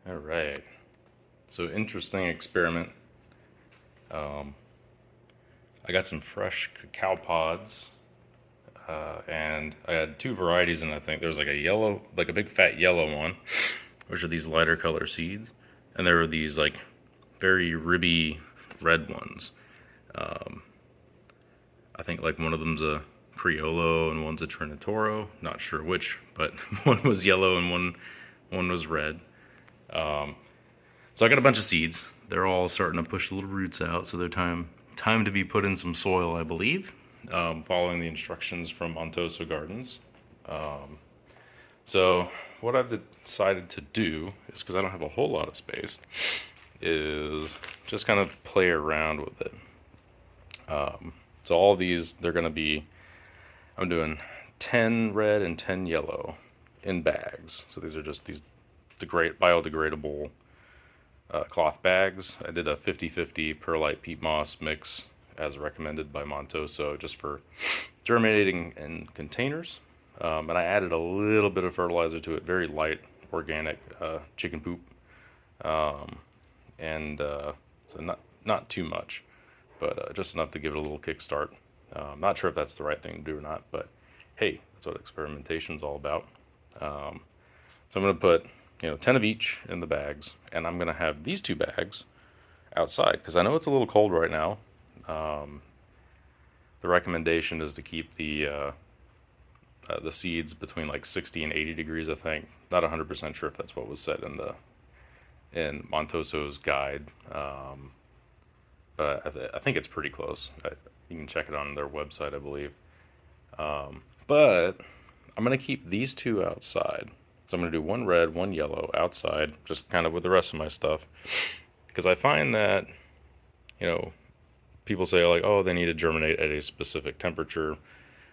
All right. So interesting experiment. Um, I got some fresh cacao pods, and I had two varieties, and I think there was like a yellow, like a big fat yellow one, which are these lighter color seeds, and there were these like very ribby red ones. Um, I think like one of them's a Criollo and one's a Trinitoro. Not sure which, but one was yellow and one was red. Um, So I got a bunch of seeds. They're all starting to push little roots out, so they're time to be put in some soil, I believe, following the instructions from Montoso Gardens. Um, so what I've decided to do is, because I don't have a whole lot of space, is just kind of play around with it. So all these, they're going to be, I'm doing 10 red and 10 yellow in bags. So these are just these biodegradable cloth bags. I did a 50-50 perlite peat moss mix as recommended by Montoso just for germinating in containers. And I added a little bit of fertilizer to it, very light, organic chicken poop. Um, and so not too much, but just enough to give it a little kickstart. Not sure if that's the right thing to do or not, but hey, that's what experimentation's all about. Um, so I'm going to put 10 of each in the bags, and I'm going to have these two bags outside because I know it's a little cold right now. Um, the recommendation is to keep the seeds between like 60 and 80 degrees, I think. Not 100% sure if that's what was said in Montoso's guide, but I think it's pretty close. You can check it on their website, I believe. But I'm going to keep these two outside. So I'm going to do one red, one yellow outside, just kind of with the rest of my stuff. Because I find that, you know, people say, like, oh, they need to germinate at a specific temperature,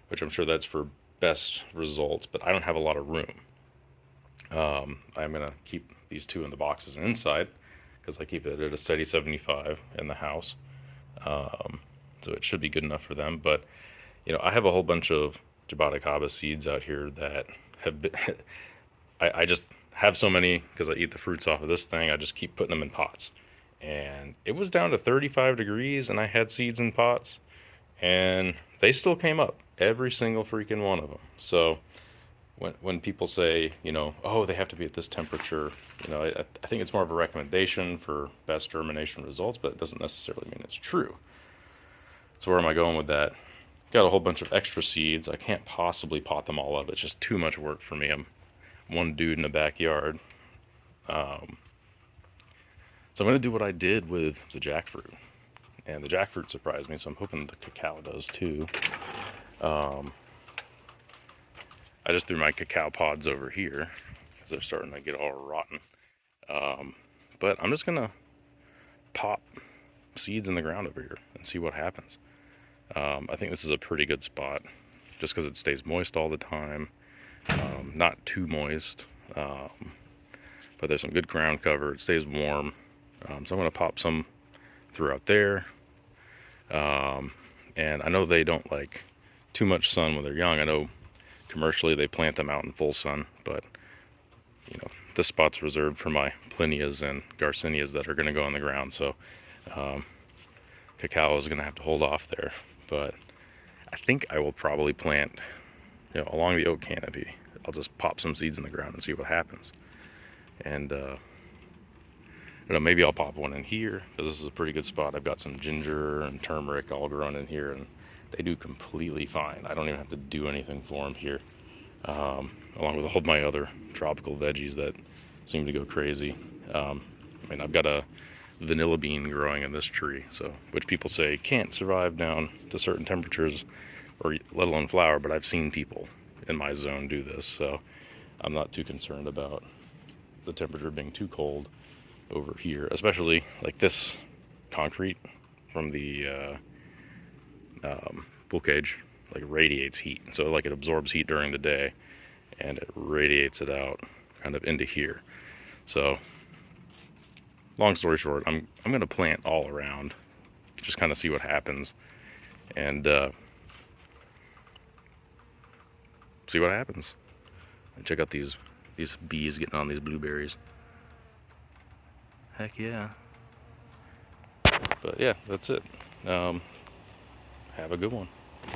which I'm sure that's for best results, but I don't have a lot of room. I'm going to keep these two in the boxes inside because I keep it at a steady 75 in the house. So it should be good enough for them. But, I have a whole bunch of Jaboticaba seeds out here that have been, I just have so many because I eat the fruits off of this thing. I just keep putting them in pots. And it was down to 35 degrees, and I had seeds in pots, and they still came up, every single freaking one of them. So when people say, oh, they have to be at this temperature, I think it's more of a recommendation for best germination results, but it doesn't necessarily mean it's true. So where am I going with that? Got a whole bunch of extra seeds. I can't possibly pot them all up. It's just too much work for me. I'm one dude in the backyard. Um, so I'm going to do what I did with the jackfruit. And the jackfruit surprised me, so I'm hoping the cacao does too. Um, I just threw my cacao pods over here because they're starting to get all rotten. Um, but I'm just going to pop seeds in the ground over here and see what happens. I think this is a pretty good spot just because it stays moist all the time. Not too moist, but there's some good ground cover. It stays warm. So I'm going to pop some throughout there. And I know they don't like too much sun when they're young. I know commercially they plant them out in full sun, but this spot's reserved for my plinias and garcinias that are going to go on the ground. So cacao is going to have to hold off there. But I think I will probably plant, along the oak canopy. I'll just pop some seeds in the ground and see what happens. And maybe I'll pop one in here because this is a pretty good spot. I've got some ginger and turmeric all grown in here, and they do completely fine. I don't even have to do anything for them here, along with all my other tropical veggies that seem to go crazy. I've got a vanilla bean growing in this tree, so which people say can't survive down to certain temperatures, or let alone flower. But I've seen people in my zone do this, so I'm not too concerned about the temperature being too cold over here, especially like this concrete from the pool cage, like radiates heat. So like it absorbs heat during the day and it radiates it out kind of into here. So long story short, I'm going to plant all around, just kind of see what happens, and see what happens. And check out these bees getting on these blueberries. Heck yeah. But yeah, that's it. Have a good one.